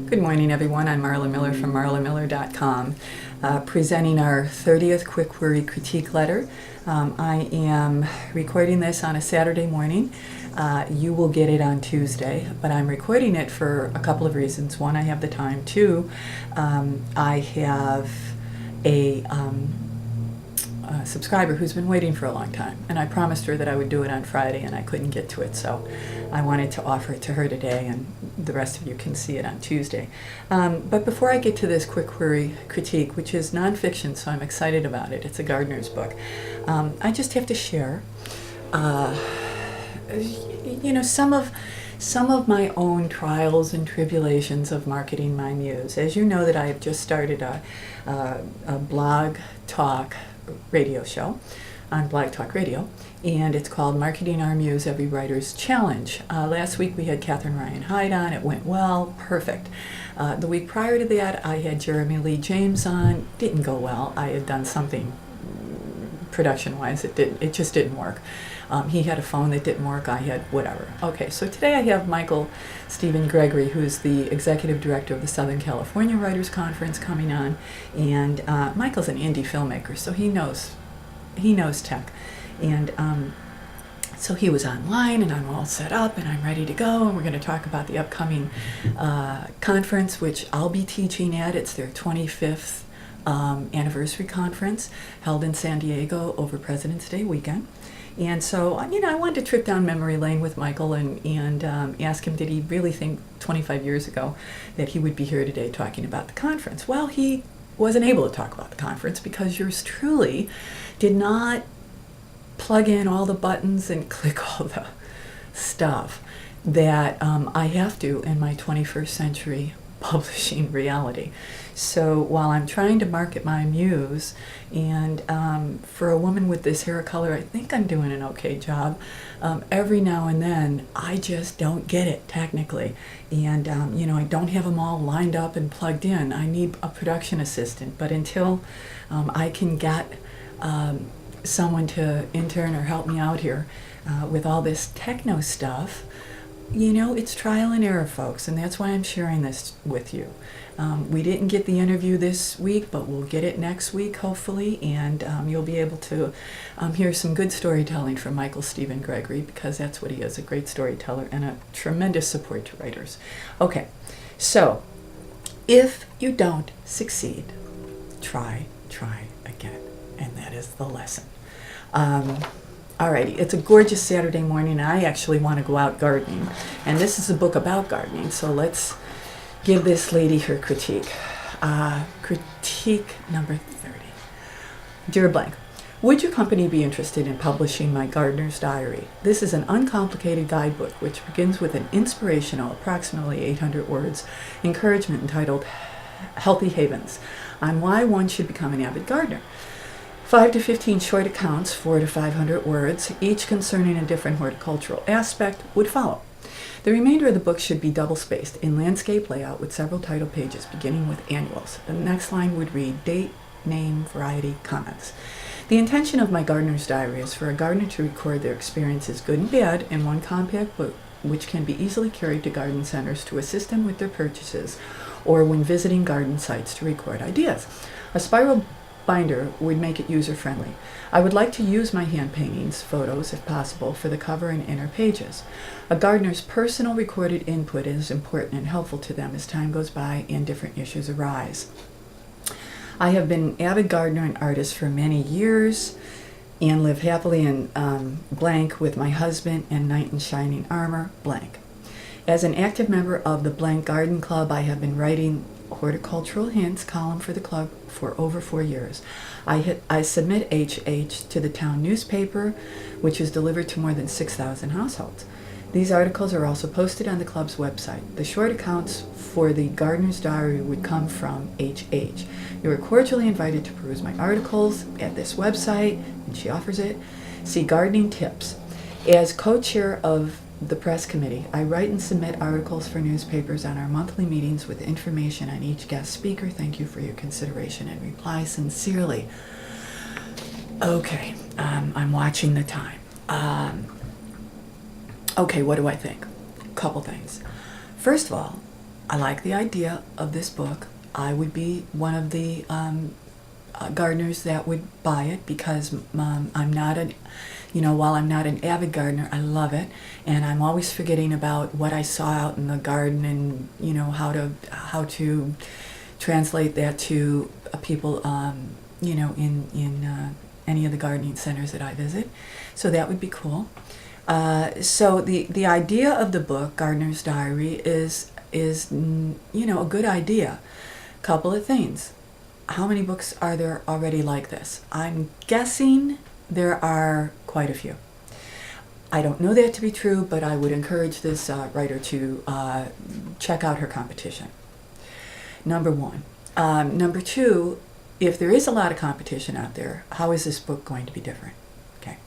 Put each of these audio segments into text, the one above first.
Good morning, everyone. I'm Marla Miller from marlamiller.com, presenting our 30th Quick Query Critique Letter. I am recording this on a Saturday morning. You will get it on Tuesday, but I'm recording it for a couple of reasons. One, I have the time. Two, I have a subscriber who's been waiting for a long time, and I promised her that I would do it on Friday, and I couldn't get to it, so I wanted to offer it to her today, and the rest of you can see it on Tuesday. But before I get to this quick query critique, which is nonfiction, so I'm excited about it, it's a gardener's book, I just have to share some of my own trials and tribulations of marketing my muse. As you know, that I have just started a blog talk radio show on Blog Talk Radio, and it's called Marketing Our Muse, Every Writer's Challenge. Last week we had Catherine Ryan Hyde on. It went well, perfect. The week prior to that I had Jeremy Lee James on. Didn't go well. I had done something production-wise. It just didn't work. He had a phone that didn't work. I had whatever. Okay, so today I have Michael Stephen Gregory, who's the executive director of the Southern California Writers Conference, coming on, and Michael's an indie filmmaker, so he knows tech, and so he was online, and I'm all set up, and I'm ready to go, and we're going to talk about the upcoming conference, which I'll be teaching at. It's their 25th anniversary conference held in San Diego over President's Day weekend. And so, I wanted to trip down memory lane with Michael and ask him, did he really think 25 years ago that he would be here today talking about the conference? Well, he wasn't able to talk about the conference because yours truly did not plug in all the buttons and click all the stuff that I have to in my 21st century publishing reality. So while I'm trying to market my muse, and for a woman with this hair color, I think I'm doing an okay job. Every now and then, I just don't get it technically, and I don't have them all lined up and plugged in. I need a production assistant, but until I can get someone to intern or help me out here with all this techno stuff, it's trial and error, folks, and that's why I'm sharing this with you. We didn't get the interview this week, but we'll get it next week, hopefully, and you'll be able to hear some good storytelling from Michael Stephen Gregory, because that's what he is, a great storyteller and a tremendous support to writers. Okay, so if you don't succeed, try again, and that is the lesson. Alrighty, it's a gorgeous Saturday morning, and I actually want to go out gardening, and this is a book about gardening, so let's give this lady her critique. Critique number 30. Dear Blank, would your company be interested in publishing my gardener's diary? This is an uncomplicated guidebook which begins with an inspirational, approximately 800 words, encouragement entitled Healthy Havens on why one should become an avid gardener. 5 to 15 short accounts, 400 to 500 words, each concerning a different horticultural aspect, would follow. The remainder of the book should be double-spaced in landscape layout with several title pages beginning with annuals. The next line would read date, name, variety, comments. The intention of my gardener's diary is for a gardener to record their experiences, good and bad, in one compact book which can be easily carried to garden centers to assist them with their purchases or when visiting garden sites to record ideas. A spiral binder would make it user-friendly. I would like to use my hand paintings, photos if possible, for the cover and inner pages. A gardener's personal recorded input is important and helpful to them as time goes by and different issues arise. I have been an avid gardener and artist for many years and live happily in blank with my husband and knight in shining armor, blank. As an active member of the Blank Garden Club, I have been writing Horticultural Hints column for the club for over 4 years. I submit HH to the town newspaper, which is delivered to more than 6,000 households. These articles are also posted on the club's website. The short accounts for the Gardener's Diary would come from HH. You are cordially invited to peruse my articles at this website, and she offers it. See Gardening Tips. As co-chair of the press committee, I write and submit articles for newspapers on our monthly meetings with information on each guest speaker. Thank you for your consideration and reply sincerely. Okay, I'm watching the time. Okay, what do I think? Couple things. First of all, I like the idea of this book. I would be one of the gardeners that would buy it because I'm not an, while I'm not an avid gardener, I love it, and I'm always forgetting about what I saw out in the garden, and how to translate that to people, in any of the gardening centers that I visit. So that would be cool. So the idea of the book, Gardener's Diary, is a good idea. Couple of things. How many books are there already like this? I'm guessing there are quite a few. I don't know that to be true, but I would encourage this writer to check out her competition. Number one. Number two, if there is a lot of competition out there, how is this book going to be different? Okay.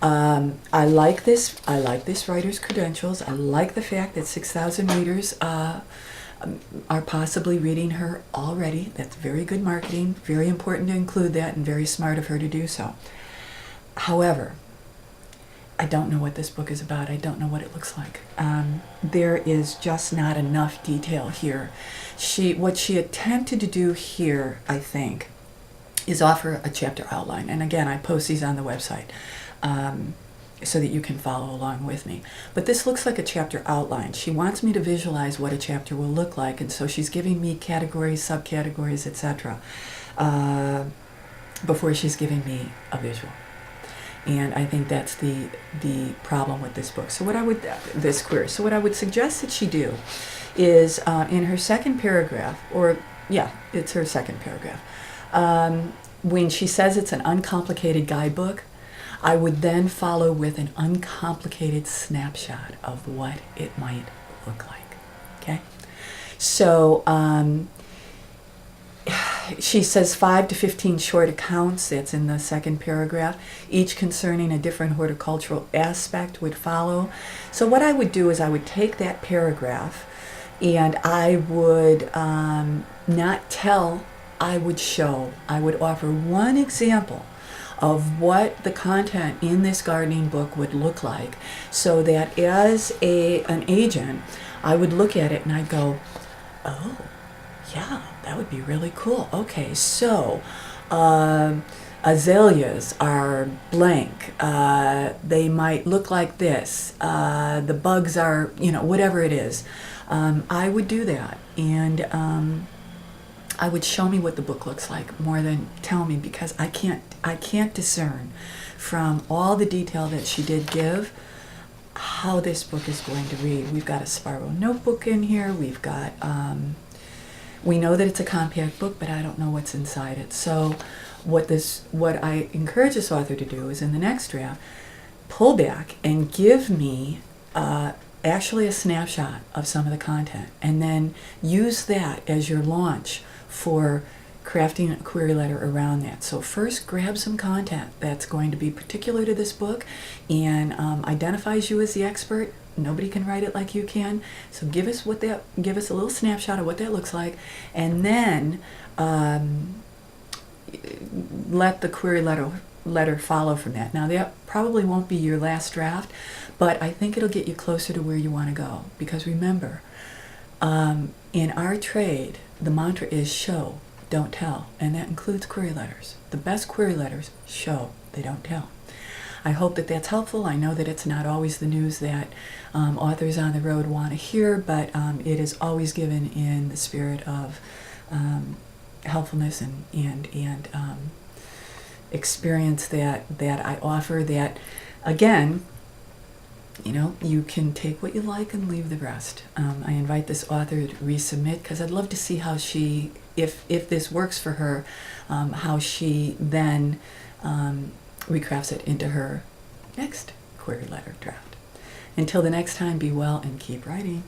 I like this writer's credentials. I like the fact that 6,000 readers are possibly reading her already. That's very good marketing, very important to include that, and very smart of her to do so. However, I don't know what this book is about. I don't know what it looks like. There is just not enough detail here. What she attempted to do here, I think, is offer a chapter outline. And again, I post these on the website so that you can follow along with me. But this looks like a chapter outline. She wants me to visualize what a chapter will look like, and so she's giving me categories, subcategories, etc. Before she's giving me a visual. And I think that's the problem with this book. So what I would suggest that she do is in her second paragraph, it's her second paragraph, when she says it's an uncomplicated guidebook, I would then follow with an uncomplicated snapshot of what it might look like. Okay? So she says 5 to 15 short accounts, that's in the second paragraph, each concerning a different horticultural aspect would follow. So what I would do is I would take that paragraph and I would not tell, I would show, I would offer one example of what the content in this gardening book would look like, so that as an agent, I would look at it and I'd go, oh, yeah, that would be really cool. Okay, so azaleas are blank. They might look like this. The bugs are, whatever it is. I would do that, and I would show me what the book looks like more than tell me, because I can't discern from all the detail that she did give how this book is going to read. We've got a Sparrow notebook in here. We've got, we know that it's a compact book, but I don't know what's inside it. So what I encourage this author to do is in the next draft, pull back and give me actually a snapshot of some of the content, and then use that as your launch for crafting a query letter around that. So first, grab some content that's going to be particular to this book and identifies you as the expert. Nobody can write it like you can. So give us a little snapshot of what that looks like, and then let the query letter follow from that. Now that probably won't be your last draft, but I think it'll get you closer to where you want to go. Because remember, in our trade, the mantra is show, don't tell, and that includes query letters. The best query letters show, they don't tell. I hope that that's helpful. I know that it's not always the news that authors on the road want to hear, but it is always given in the spirit of helpfulness and experience that I offer, that, again, you can take what you like and leave the rest. I invite this author to resubmit, because I'd love to see how she, if this works for her, how she then recrafts it into her next query letter draft. Until the next time, be well and keep writing.